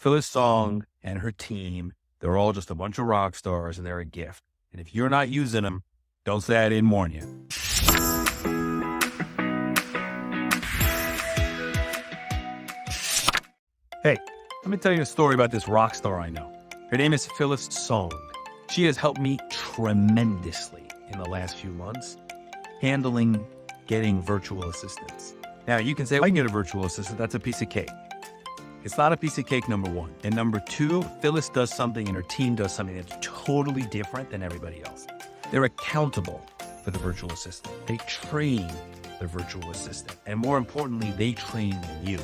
Phyllis Song and her team, they're all just a bunch of rock stars and they're a gift. And if you're not using them, don't say I didn't warn you. Hey, let me tell you a story about this rock star I know. Her name is Phyllis Song. She has helped me tremendously in the last few months handling getting virtual assistants. Now, you can say, I can get a virtual assistant. That's a piece of cake. It's not a piece of cake, number one. And number two, Phyllis does something and her team does something that's totally different than everybody else. They're accountable for the virtual assistant. They train the virtual assistant. And more importantly, they train you.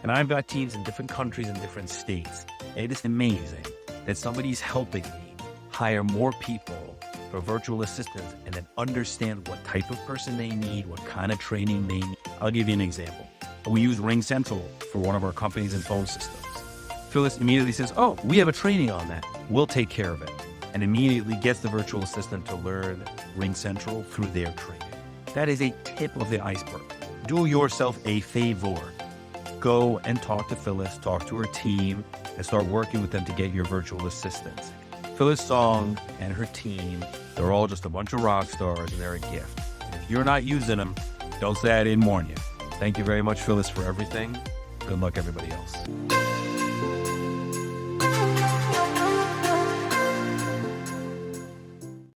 And I've got teams in different countries and different states. It is amazing that somebody's helping me hire more people for virtual assistants and then understand what type of person they need, what kind of training they need. I'll give you an example. We use RingCentral for one of our companies and phone systems. Phyllis immediately says, oh, we have a training on that. We'll take care of it. And immediately gets the virtual assistant to learn RingCentral through their training. That is a tip of the iceberg. Do yourself a favor. Go and talk to Phyllis, talk to her team, and start working with them to get your virtual assistants. Phyllis Song and her team, they're all just a bunch of rock stars and they're a gift. And if you're not using them, don't say I didn't warn you. Thank you very much, Phyllis, for everything. Good luck, everybody else.